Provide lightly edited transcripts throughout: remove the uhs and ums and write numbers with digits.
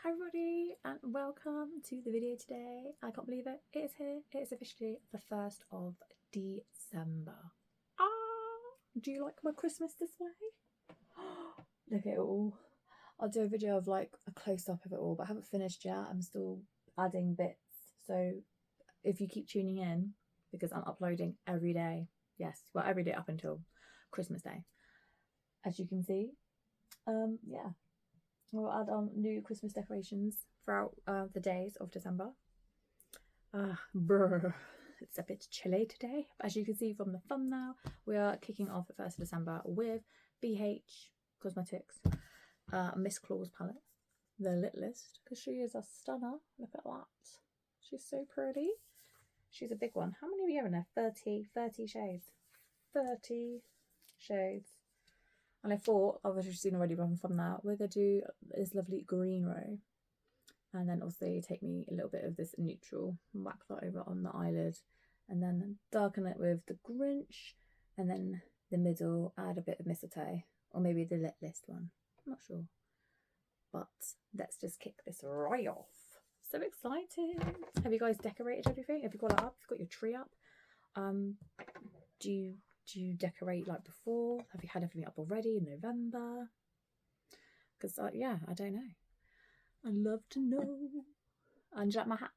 Hi everybody and welcome to the video today. I can't believe it. It is here. It is officially the 1st of December. Do you like my Christmas display? Look at it all. I'll do a video of like a close-up of it all, but I haven't finished yet. I'm still adding bits. So if you keep tuning in, because I'm uploading every day. Yes, well, every day up until Christmas Day. As you can see, yeah. We'll add on new Christmas decorations throughout the days of December. It's a bit chilly today. But as you can see from the thumbnail, we are kicking off the 1st of December with BH Cosmetics Miss Claus palette. The littlest, because she is a stunner. Look at that. She's so pretty. She's a big one. How many are we having there? 30 shades. 30 shades. And I thought, I've actually seen already from that, we're going to do this lovely green row. And then also take me a little bit of this neutral, whack that over on the eyelid. And then darken it with the Grinch. And then the middle, add a bit of mistletoe. Or maybe the lit list one. I'm not sure. But let's just kick this right off. So excited. Have you guys decorated everything? Have you got it up? Have you got your tree up? Do you decorate like before? Have you had everything up already in November? Because yeah, I don't know. I'd love to know. And do you like my hat?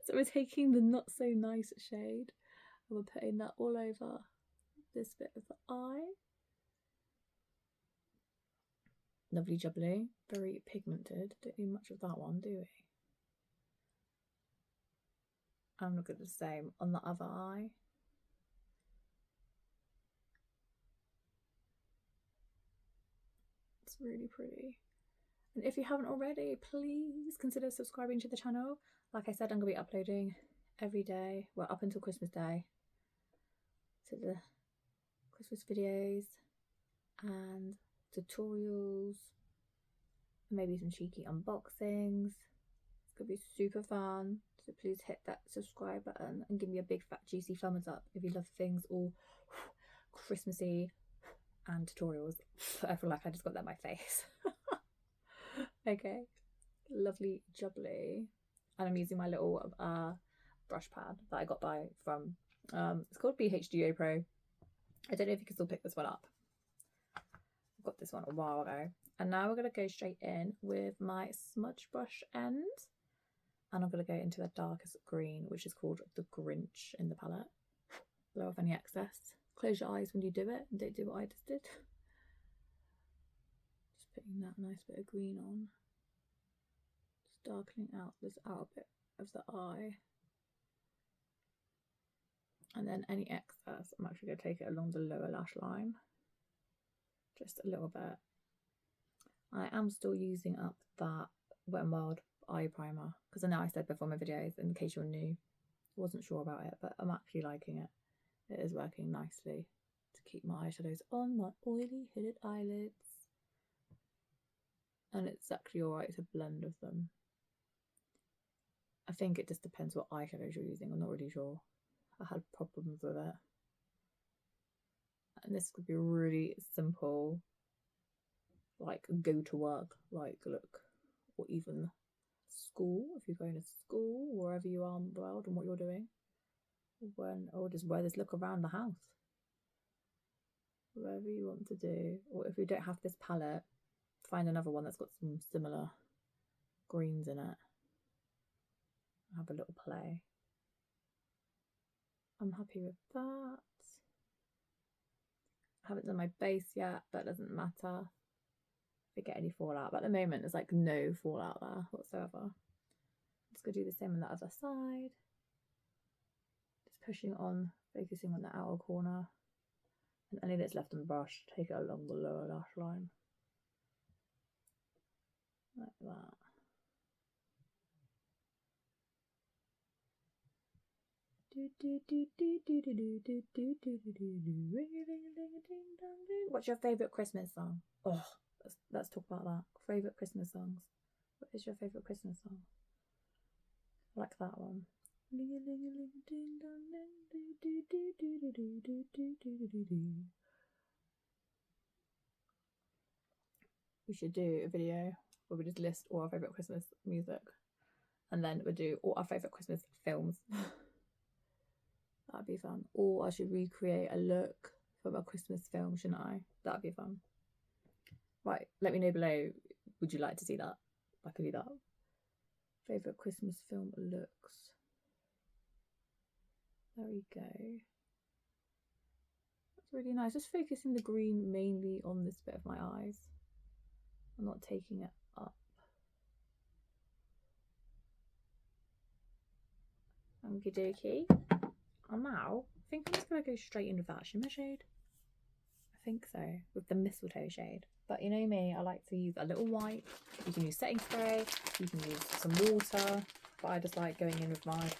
So we're taking the not so nice shade and we're putting that all over this bit of the eye. Lovely jubbly, very pigmented. Don't need much of that one, do we? I'm not going to do the same on the other eye. It's really pretty. And if you haven't already, please consider subscribing to the channel. Like I said, I'm going to be uploading every day, well, up until Christmas Day, to the Christmas videos and tutorials, maybe some cheeky unboxings. It's going to be super fun. So please hit that subscribe button and give me a big fat juicy thumbs up if you love things all Christmassy and tutorials. I feel like I just got that in my face. Okay, lovely jubbly. And I'm using my little brush pad that I got from it's called BHDO Pro. I don't know if you can still pick this one up. I got this one a while ago. And now we're going to go straight in with my smudge brush end. And I'm going to go into the darkest green, which is called the Grinch in the palette. Blow off any excess. Close your eyes when you do it and don't do what I just did. Just putting that nice bit of green on. Just darkening out this outer bit of the eye. And then any excess, I'm actually going to take it along the lower lash line. Just a little bit. I am still using up that Wet n Wild eye primer because I know I said before my videos, in case you're new, wasn't sure about it, but I'm actually liking it. It is working nicely to keep my eyeshadows on my oily hooded eyelids, and it's actually alright to blend with them. I think it just depends what eyeshadows you're using. I'm not really sure. I had problems with it, and this could be really simple, like go to work, like look, or even school, if you're going to school, wherever you are in the world and what you're doing, or just wear this look around the house, whatever you want to do. Or if you don't have this palette, find another one that's got some similar greens in it, have a little play. I'm happy with that. I haven't done my base yet, but it doesn't matter if I get any fallout, but at the moment there's like no fallout there whatsoever. Just gonna do the same on the other side. Just pushing on, focusing on the outer corner, and any that's left on the brush, take it along the lower lash line, like that. What's your favourite Christmas song? Oh, let's talk about that. Favourite Christmas songs. What is your favourite Christmas song? I like that one. we should do a video where we just list all our favourite Christmas music, and then we'll do all our favourite Christmas films. That'd be fun. Or I should recreate a look from a Christmas film, shouldn't I? That'd be fun. Right, let me know below, would you like to see that? I could do that. Favourite Christmas film looks. There we go. That's really nice. Just focusing the green mainly on this bit of my eyes. I'm not taking it up. Okie dokie. And now, I think I'm just going to go straight in with that shimmer shade. I think so, with the mistletoe shade. But you know me, I like to use a little white. You can use setting spray, you can use some water. But I just like going in with my,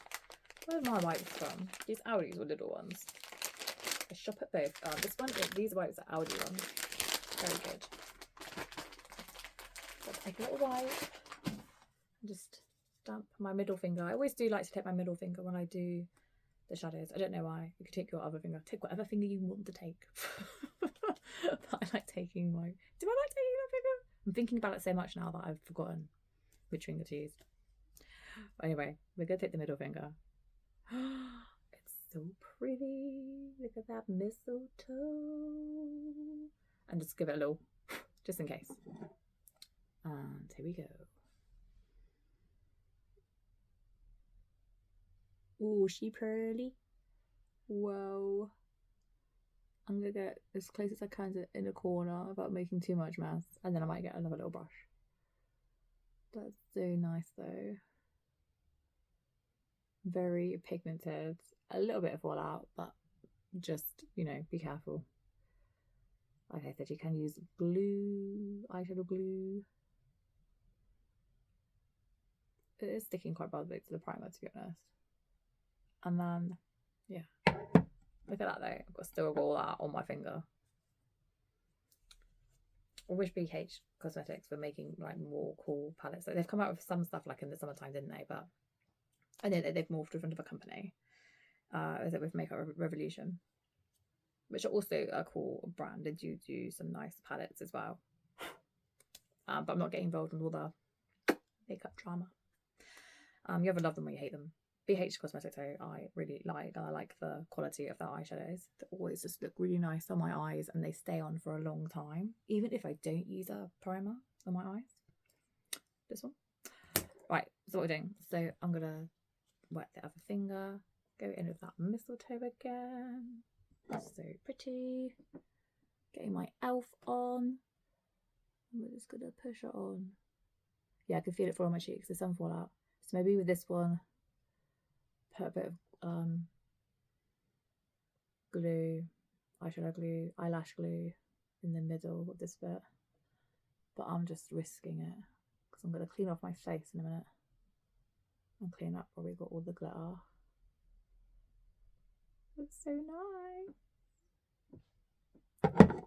where's my wipes from? These Aldi's or Lidl ones. I shop at both. This one, these wipes are Aldi ones. Very good. So I'll take a little wipe and just damp my middle finger. I always do like to take my middle finger when I do the shadows. I don't know why. You could take your other finger. Take whatever finger you want to take. But I like taking my... Do I like taking my finger? I'm thinking about it so much now that I've forgotten which finger to use. But anyway, we're going to take the middle finger. It's so pretty. Look at that mistletoe. And just give it a little, just in case. And here we go. Ooh, she pearly. Whoa. I'm gonna get as close as I can to in a corner without making too much mess, and then I might get another little brush. That's so nice though. Very pigmented. A little bit of fallout, but just, you know, be careful. Like I said, you can use glue, eyeshadow glue. It is sticking quite badly to the primer, to be honest. And then, yeah. Look at that though. I've got still got all that on my finger. I wish BH Cosmetics were making like more cool palettes. Like, they've come out with some stuff like in the summertime, didn't they? But I know that they've morphed with another company. Is it with Makeup Revolution, which are also a cool brand. They do some nice palettes as well. But I'm not getting involved in all the makeup drama. You either love them or you hate them. BH Cosmetics I really like, and I like the quality of their eyeshadows. They always just look really nice on my eyes, and they stay on for a long time, even if I don't use a primer on my eyes. This one. Right, so what we're doing. So I'm going to wet the other finger, go in with that mistletoe again. That's so pretty. Getting my elf on. And we're just going to push it on. Yeah, I can feel it fall on my cheeks. There's some fallout. So maybe with this one, put a bit of glue, eyeshadow glue, eyelash glue in the middle of this bit. But I'm just risking it because I'm going to clean off my face in a minute and clean up where we got all the glitter. It's so nice.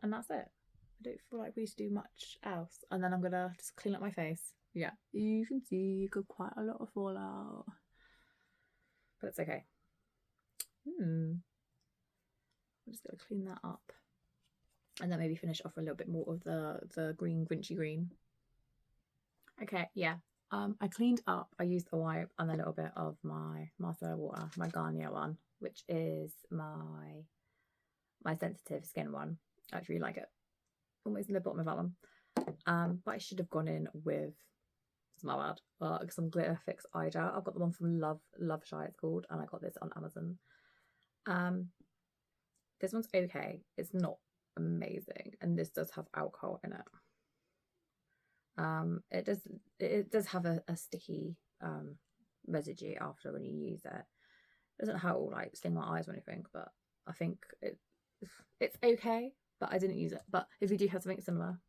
And that's it. I don't feel like we need to do much else. And then I'm going to just clean up my face. Yeah, you can see you got quite a lot of fallout. But it's okay. I'm just going to clean that up. And then maybe finish off a little bit more of the green, grinchy green. Okay, yeah. I cleaned up. I used a wipe and a little bit of my micellar water, my Garnier one, which is my sensitive skin one. I actually like it. Almost in the bottom of that one. But I should have gone in with, it's my bad, some Glitter Fix eye gel. I've got the one from Love Shy it's called, and I got this on Amazon. This one's okay. It's not amazing, and this does have alcohol in it. It does have a sticky residue after when you use it. It doesn't help like sting my eyes or anything, but I think it's okay. But I didn't use it. But if you do have something similar,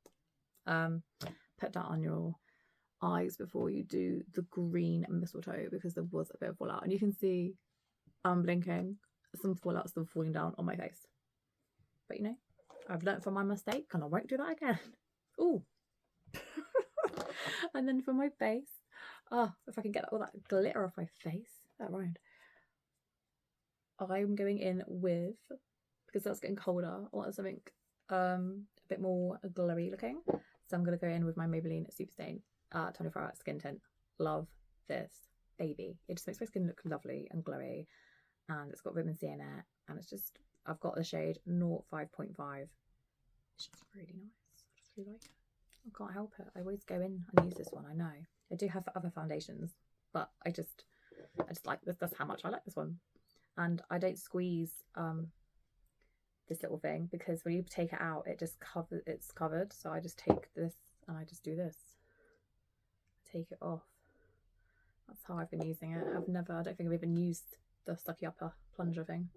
put that on your eyes before you do the green mistletoe, because there was a bit of fallout, and you can see I'm blinking. Some fallout still falling down on my face. But you know, I've learnt from my mistake, and I won't do that again. Ooh. And then for my face, if I can get all that glitter off my face, that rhymed. I'm going in with, because that's getting colder, I want something a bit more glowy looking. So I'm going to go in with my Maybelline Superstain 24-hour skin tint. Love this baby. It just makes my skin look lovely and glowy, and it's got vitamin C in it, and it's just, I've got the shade 05.5. It's just really nice. I just really like it. I can't help it. I always go in and use this one. I know I do have other foundations, but I just like this. That's how much I like this one. And I don't squeeze this little thing, because when you take it out, it just it's covered. So I just take this and I just do this. Take it off. That's how I've been using it. I don't think I've even used the sucky upper plunger thing,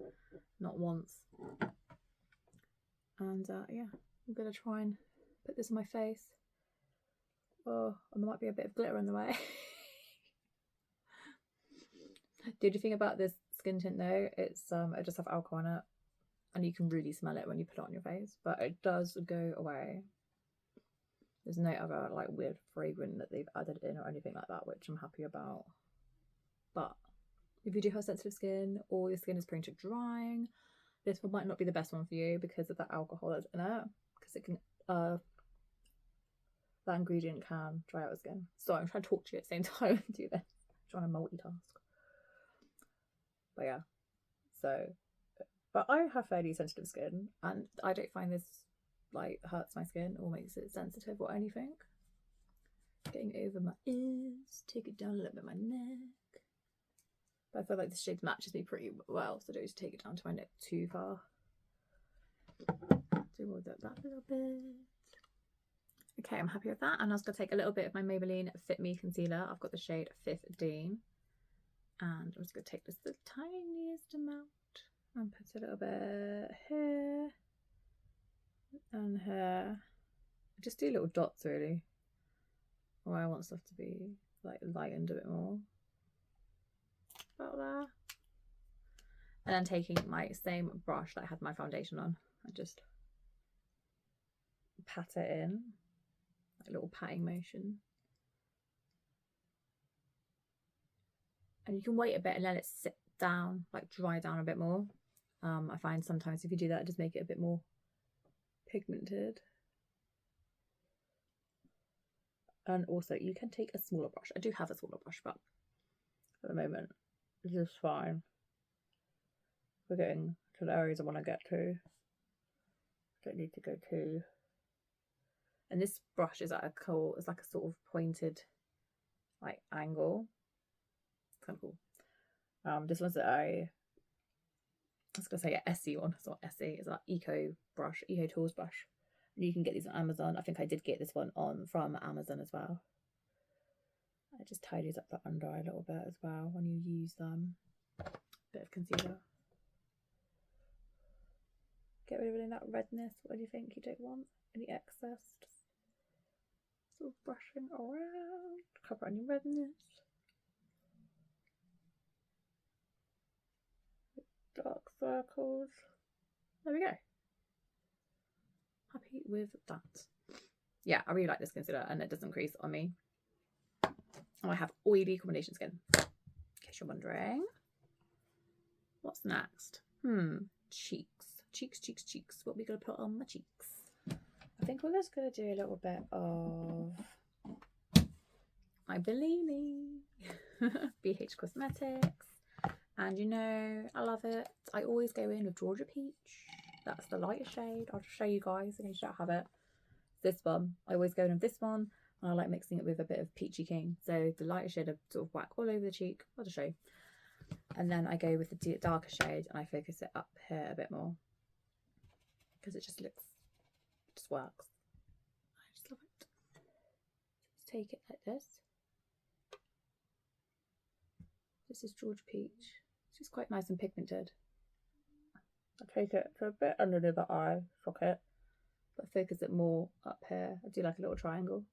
not once. And yeah, I'm gonna try and put this on my face. Oh, and there might be a bit of glitter in the way. The only thing about this skin tint though, it does have alcohol in it, and you can really smell it when you put it on your face, but it does go away. There's no other like weird fragrance that they've added in or anything like that, which I'm happy about. But if you do have sensitive skin, or your skin is prone to drying, this one might not be the best one for you because of the alcohol that's in it, because it can that ingredient can dry out the skin. So I'm trying to talk to you at the same time and do this. I'm trying to multitask. But yeah, so, but I have fairly sensitive skin, and I don't find this like hurts my skin or makes it sensitive or anything. Getting over my ears, take it down a little bit my neck. But I feel like this shade matches me pretty well, so I don't just take it down to my neck too far. Do all that a little bit. Okay, I'm happy with that. And I was going to take a little bit of my Maybelline Fit Me concealer. I've got the shade 15. And I'm just going to take just the tiniest amount and put a little bit here and here. Just do little dots really, where I want stuff to be like lightened a bit more. About there. And then taking my same brush that I had my foundation on, I just pat it in, like a little patting motion. And you can wait a bit and let it sit down, like dry down a bit more. I find sometimes if you do that, it just make it a bit more pigmented. And also you can take a smaller brush. I do have a smaller brush, but at the moment this is fine. We're getting to the areas I want to get to. Don't need to go too. And this brush is at it's like a sort of pointed like angle. It's kind of cool. This one's I was gonna say an Essie one. It's not Essie. It's like Eco Tools brush. You can get these on Amazon. I think I did get this one from Amazon as well. It just tidies up the under eye a little bit as well when you use them. Bit of concealer. Get rid of any of that redness. What do you think? You don't want any excess. Just sort of brushing around, cover any redness. Dark circles. There we go. Happy with that. Yeah, I really like this concealer, and it doesn't crease on me. Oh, I have oily combination skin, in case you're wondering. What's next? Cheeks. Cheeks. What are we going to put on my cheeks? I think we're just going to do a little bit of my Bellini. BH Cosmetics. And you know, I love it. I always go in with Georgia Peach. That's the lighter shade. I'll just show you guys in case you don't have it. This one. I always go in with this one. And I like mixing it with a bit of Peachy King. So the lighter shade I sort of whack all over the cheek. I'll just show you. And then I go with the darker shade and I focus it up here a bit more. Because it just works. I just love it. Just take it like this. This is Georgia Peach. It's just quite nice and pigmented. I take it to a bit under the eye socket, but focus it more up here. I do like a little triangle.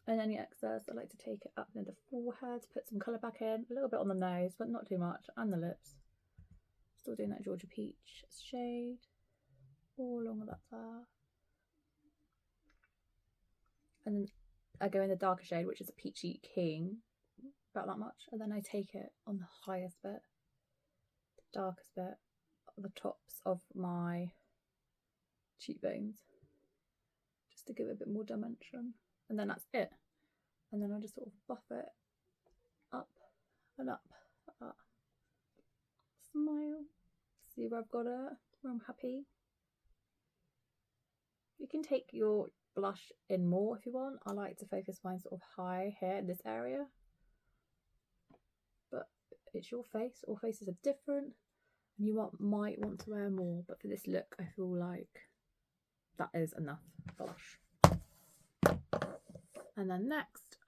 And any excess, I like to take it up near the forehead, put some colour back in, a little bit on the nose, but not too much, and the lips. Still doing that Georgia Peach shade, all along that there. And then I go in the darker shade, which is a Peachy King, about that much, and then I take it on the highest bit, the darkest bit, the tops of my cheekbones, just to give it a bit more dimension. And then that's it. And then I just sort of buff it up and up. Smile. See where I've got it, where I'm happy. You can take your blush in more if you want. I like to focus mine sort of high here in this area. But it's your face. All faces are different. And you might want to wear more. But for this look, I feel like that is enough blush. And then next,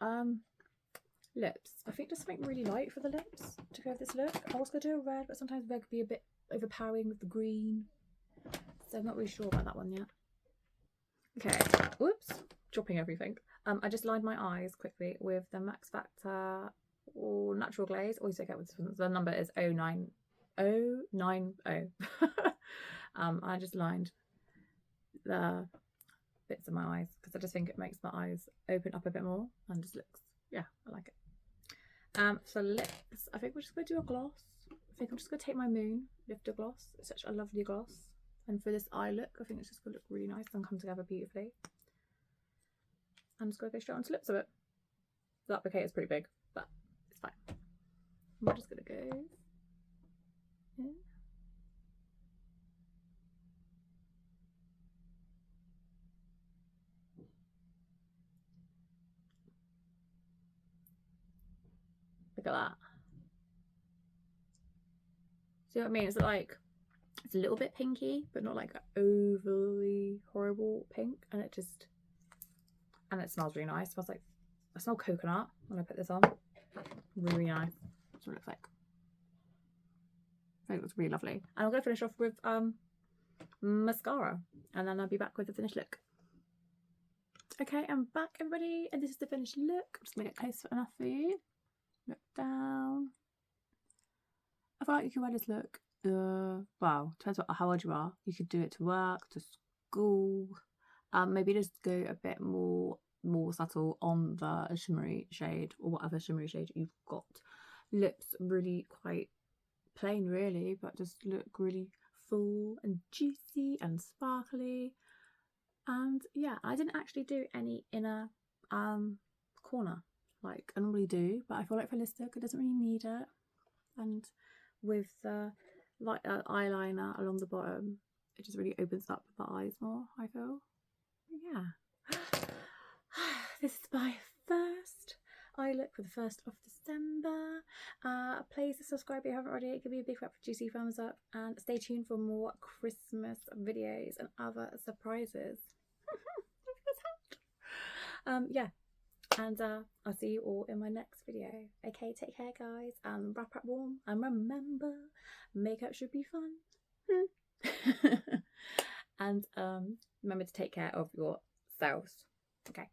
lips. I think just something really light for the lips to go with this look. I was going to do a red, but sometimes red could be a bit overpowering with the green. So I'm not really sure about that one yet. Okay, whoops, dropping everything. I just lined my eyes quickly with the Max Factor or Natural Glaze. Always forget what this one is. The number is 09090. I just lined the bits of my eyes because I just think it makes my eyes open up a bit more and just looks, yeah, I like it. For lips, I think we're just going to do a gloss. I think I'm just going to take my Moon Lifter Gloss. It's such a lovely gloss. And for this eye look, I think it's just going to look really nice and come together beautifully. I'm just going to go straight onto lips of it. The applicator is pretty big, but it's fine. I'm just going to go in. Look at that. See what I mean? It's like, it's a little bit pinky, but not like overly horrible pink. And it smells really nice. It smells like, I smell coconut when I put this on. Really nice. That's what it looks like. I think it looks really lovely. And I'm going to finish off with mascara. And then I'll be back with the finished look. Okay, I'm back, everybody. And this is the finished look. I'm just going to get close enough for you. Look down. I feel like you can wear this look. Wow, depends how old you are. You could do it to work, to school. Maybe just go a bit more subtle on the shimmery shade or whatever shimmery shade you've got. Lips really quite plain, really, but just look really full and juicy and sparkly. And yeah, I didn't actually do any inner corner like I normally do, but I feel like for this look it doesn't really need it. And with the light eyeliner along the bottom, it just really opens up the eyes more, I feel. Yeah. This is my first eye look for the 1st of December. Please subscribe if you haven't already. Give me a big fat juicy thumbs up and stay tuned for more Christmas videos and other surprises. Yeah. And I'll see you all in my next video. Okay, take care, guys. And wrap up warm. And remember, makeup should be fun. And remember to take care of yourselves. Okay.